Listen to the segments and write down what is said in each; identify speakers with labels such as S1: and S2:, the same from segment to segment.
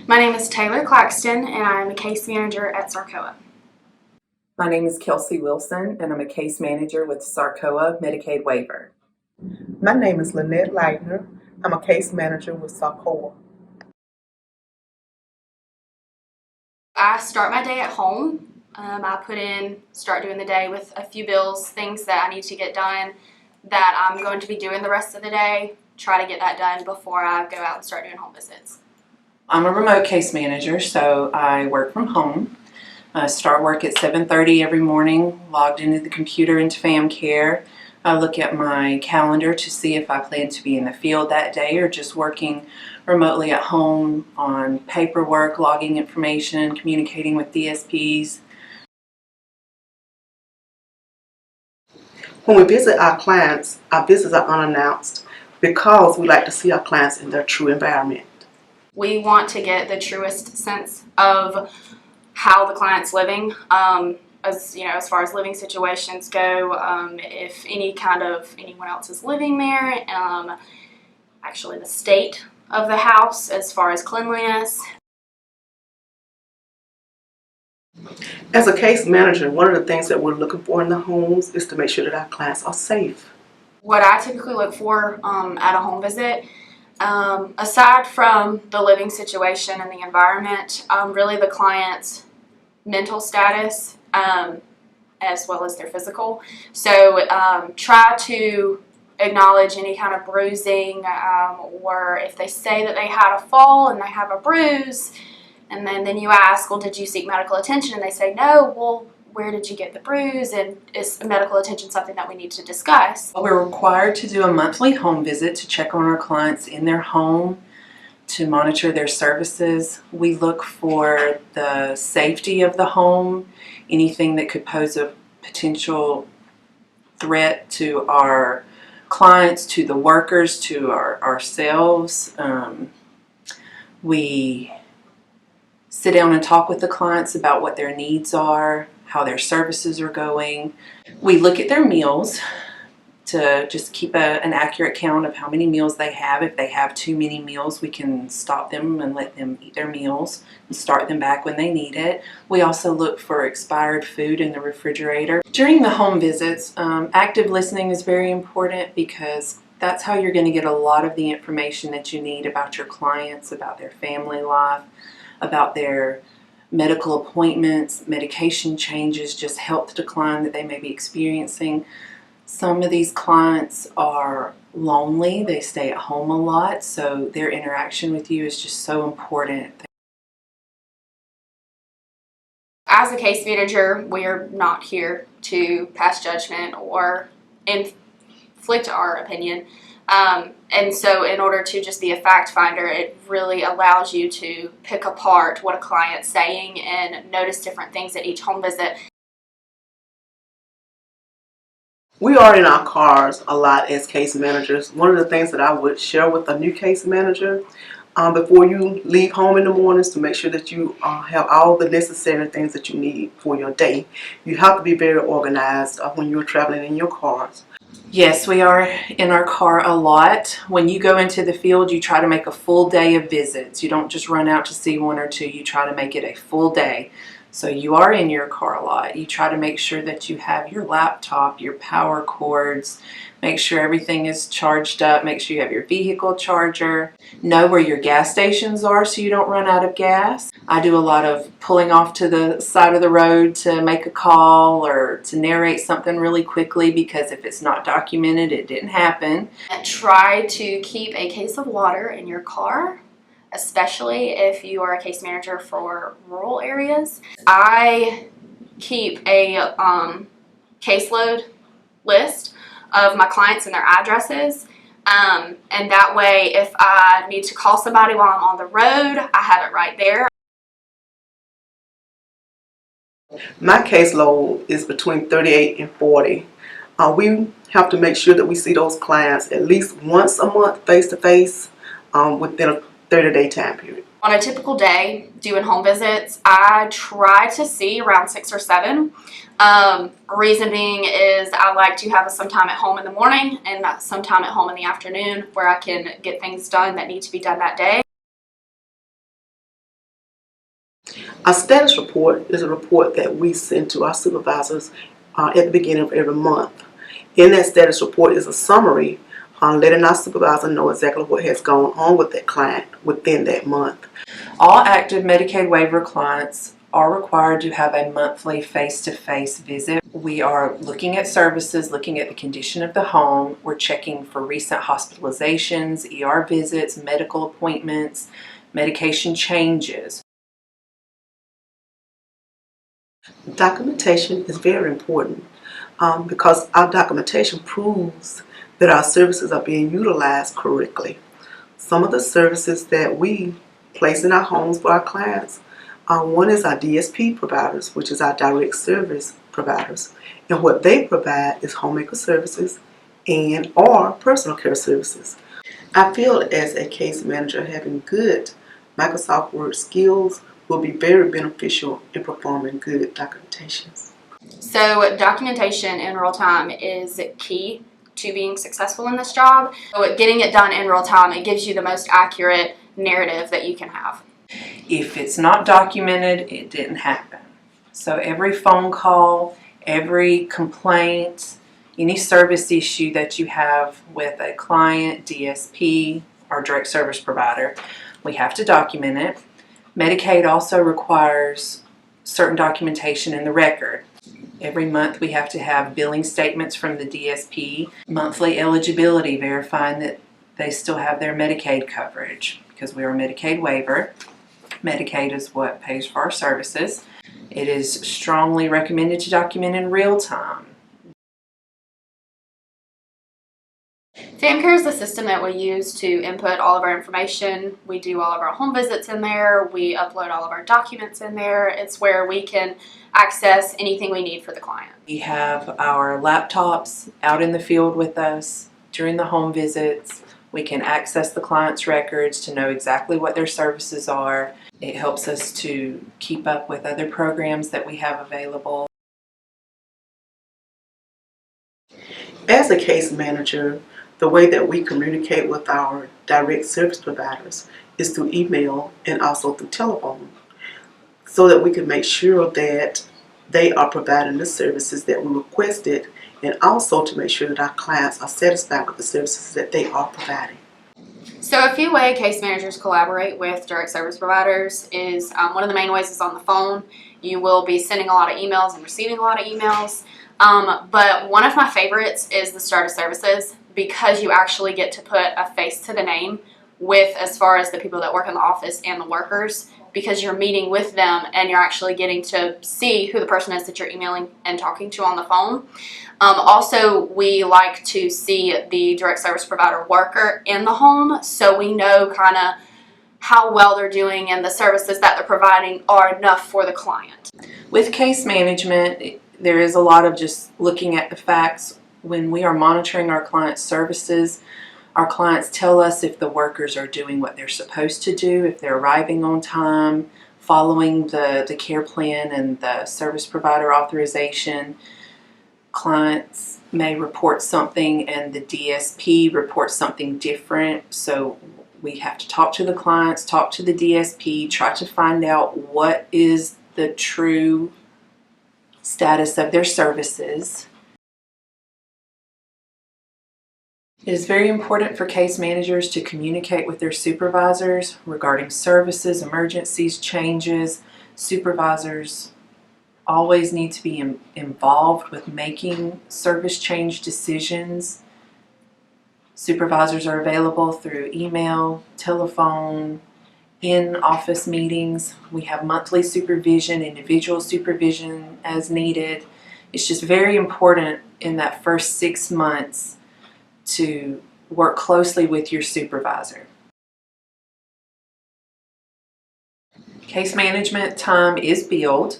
S1: My name is Taylor Claxton, and I'm a case manager at SARCOA.
S2: My name is Kelsey Wilson, and I'm a case manager with SARCOA Medicaid Waiver.
S3: My name is Lynette Leitner. I'm a case manager with SARCOA.
S1: I start my day at home. I start doing the day with a few bills, things that I need to get done that I'm going to be doing the rest of the day. Try to get that done before I go out and start doing home visits.
S2: I'm a remote case manager, so I work from home. I start work at 7:30 every morning, logged into the computer into FamCare. I look at my calendar to see if I plan to be in the field that day or just working remotely at home on paperwork, logging information, communicating with DSPs.
S3: When we visit our clients, our visits are unannounced because we like to see our clients in their true environment.
S1: We want to get the truest sense of how the client's living, as far as living situations go, if anyone else is living there, actually the state of the house as far as cleanliness.
S3: As a case manager, one of the things that we're looking for in the homes is to make sure that our clients are safe.
S1: What I typically look for at a home visit, aside from the living situation and the environment, really the client's mental status as well as their physical. So try to acknowledge any kind of bruising, or if they say that they had a fall and they have a bruise, and then you ask, well, did you seek medical attention? And they say no. Well, where did you get the bruise? And is medical attention something that we need to discuss?
S2: We're required to do a monthly home visit to check on our clients in their home, to monitor their services. We look for the safety of the home, anything that could pose a potential threat to our clients, to the workers, to ourselves. We sit down and talk with the clients about what their needs are, how their services are going. We look at their meals to just keep an accurate count of how many meals they have. If they have too many meals, we can stop them and let them eat their meals and start them back when they need it. We also look for expired food in the refrigerator. During the home visits, active listening is very important because that's how you're going to get a lot of the information that you need about your clients, about their family life, about their medical appointments, medication changes, just health decline that they may be experiencing. Some of these clients are lonely, they stay at home a lot, so their interaction with you is just so important.
S1: As a case manager, we are not here to pass judgment or inflict our opinion. And so in order to just be a fact finder, it really allows you to pick apart what a client's saying and notice different things at each home visit.
S3: We are in our cars a lot as case managers. One of the things that I would share with a new case manager before you leave home in the mornings, to make sure that you have all the necessary things that you need for your day. You have to be very organized when you're traveling in your cars.
S2: Yes, we are in our car a lot. When you go into the field, you try to make a full day of visits. You don't just run out to see one or two. You try to make it a full day. So you are in your car a lot. You try to make sure that you have your laptop, your power cords, make sure everything is charged up, make sure you have your vehicle charger, know where your gas stations are so you don't run out of gas. I do a lot of pulling off to the side of the road to make a call or to narrate something really quickly, because if it's not documented, it didn't happen.
S1: And try to keep a case of water in your car, especially if you are a case manager for rural areas. I keep a caseload list of my clients and their addresses, and that way if I need to call somebody while I'm on the road, I have it right there.
S3: My caseload is between 38 and 40. We have to make sure that we see those clients at least once a month face-to-face within a 30-day time period.
S1: On a typical day, doing home visits, I try to see around 6 or 7. Reason being is I like to have some time at home in the morning and some time at home in the afternoon where I can get things done that need to be done that day.
S3: A status report is a report that we send to our supervisors at the beginning of every month. In that status report is a summary letting our supervisor know exactly what has gone on with that client within that month.
S2: All active Medicaid waiver clients are required to have a monthly face-to-face visit. We are looking at services, looking at the condition of the home. We're checking for recent hospitalizations, ER visits, medical appointments, medication changes.
S3: Documentation is very important because our documentation proves that our services are being utilized correctly. Some of the services that we place in our homes for our clients, one is our DSP providers, which is our direct service providers. And what they provide is homemaker services and or personal care services. I feel as a case manager having good Microsoft Word skills will be very beneficial in performing good documentations.
S1: So documentation in real time is key to being successful in this job. So getting it done in real time, it gives you the most accurate narrative that you can have.
S2: If it's not documented, it didn't happen. So every phone call, every complaint, any service issue that you have with a client, DSP, or direct service provider, we have to document it. Medicaid also requires certain documentation in the record. Every month we have to have billing statements from the DSP, monthly eligibility verifying that they still have their Medicaid coverage because we are a Medicaid waiver. Medicaid is what pays for our services. It is strongly recommended to document in real time.
S1: FamCare is the system that we use to input all of our information. We do all of our home visits in there. We upload all of our documents in there. It's where we can access anything we need for the client.
S2: We have our laptops out in the field with us during the home visits. We can access the client's records to know exactly what their services are. It helps us to keep up with other programs that we have available.
S3: As a case manager, the way that we communicate with our direct service providers is through email and also through telephone, so that we can make sure that they are providing the services that we requested, and also to make sure that our clients are satisfied with the services that they are providing.
S1: So a few ways case managers collaborate with direct service providers is one of the main ways is on the phone. You will be sending a lot of emails and receiving a lot of emails. But one of my favorites is the start of services, because you actually get to put a face to the name with as far as the people that work in the office and the workers, because you're meeting with them and you're actually getting to see who the person is that you're emailing and talking to on the phone. Also, we like to see the direct service provider worker in the home, so we know kind of how well they're doing and the services that they're providing are enough for the client.
S2: With case management, there is a lot of just looking at the facts. When we are monitoring our clients' services, our clients tell us if the workers are doing what they're supposed to do, if they're arriving on time, following the care plan and the service provider authorization. Clients may report something and the DSP reports something different, so we have to talk to the clients, talk to the DSP, try to find out what is the true status of their services. It is very important for case managers to communicate with their supervisors regarding services, emergencies, changes. Supervisors always need to be involved with making service change decisions. Supervisors are available through email, telephone, in-office meetings. We have monthly supervision, individual supervision as needed. It's just very important in that first 6 months to work closely with your supervisor. Case management time is billed.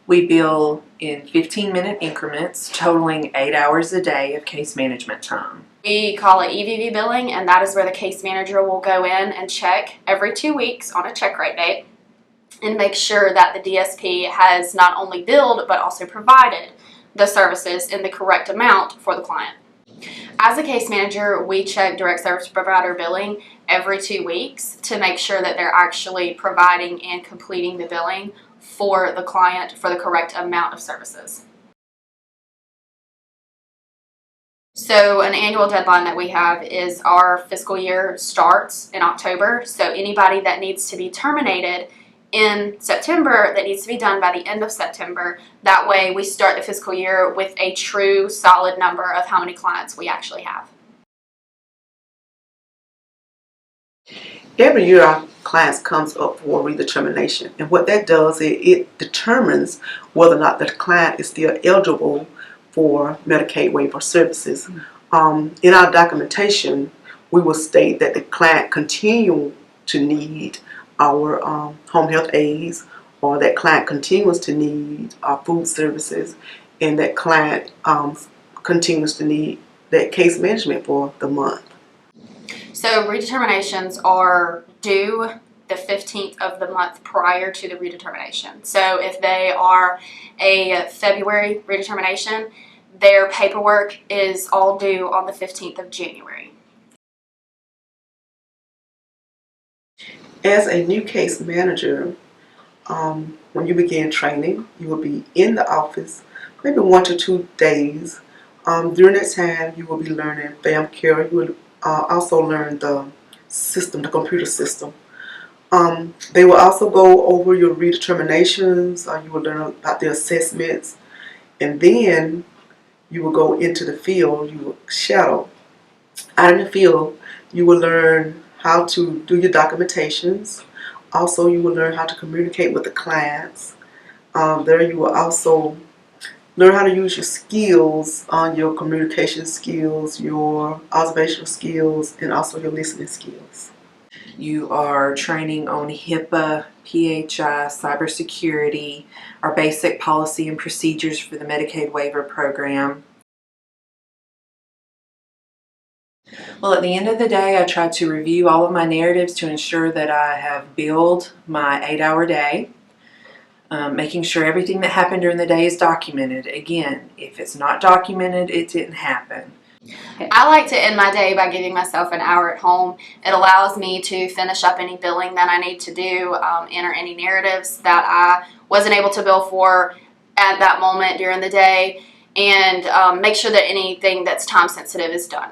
S2: We bill in 15-minute increments, totaling 8 hours a day of case management time.
S1: We call it EVV billing, and that is where the case manager will go in and check every 2 weeks on a check rate date and make sure that the DSP has not only billed but also provided the services in the correct amount for the client. As a case manager, we check direct service provider billing every 2 weeks to make sure that they're actually providing and completing the billing for the client for the correct amount of services. So an annual deadline that we have is our fiscal year starts in October. So anybody that needs to be terminated in September, that needs to be done by the end of September. That way we start the fiscal year with a true solid number of how many clients we actually have.
S3: Every year our clients comes up for redetermination, and what that does is it determines whether or not the client is still eligible for Medicaid waiver services. In our documentation, we will state that the client continue to need our home health aides, or that client continues to need our food services, and that client continues to need that case management for the month.
S1: So redeterminations are due the 15th of the month prior to the redetermination. So if they are a February redetermination, their paperwork is all due on the 15th of January.
S3: As a new case manager, when you begin training, you will be in the office maybe 1 to 2 days. During that time, you will be learning FAM care. You will also learn the system, the computer system. They will also go over your redeterminations. You will learn about the assessments, and then you will go into the field. You will shadow. Out in the field, you will learn how to do your documentations. Also, you will learn how to communicate with the clients. There you will also learn how to use your skills, your communication skills, your observational skills, and also your listening skills.
S2: You are training on HIPAA, PHI, cybersecurity, our basic policy and procedures for the Medicaid waiver program. Well, at the end of the day, I try to review all of my narratives to ensure that I have billed my 8-hour day, making sure everything that happened during the day is documented. Again, if it's not documented, it didn't happen.
S1: I like to end my day by giving myself an hour at home. It allows me to finish up any billing that I need to do, enter any narratives that I wasn't able to bill for at that moment during the day, and make sure that anything that's time sensitive is done.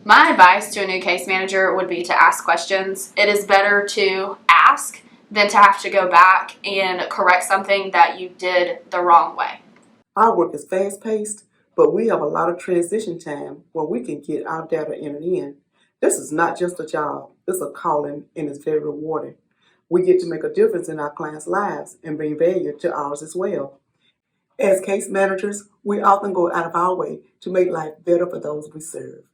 S1: My advice to a new case manager would be to ask questions. It is better to ask than to have to go back and correct something that you did the wrong way.
S3: Our work is fast-paced, but we have a lot of transition time where we can get our data entered in. This is not just a job, it's a calling, and it's very rewarding. We get to make a difference in our clients' lives and bring value to ours as well. As case managers, we often go out of our way to make life better for those we serve.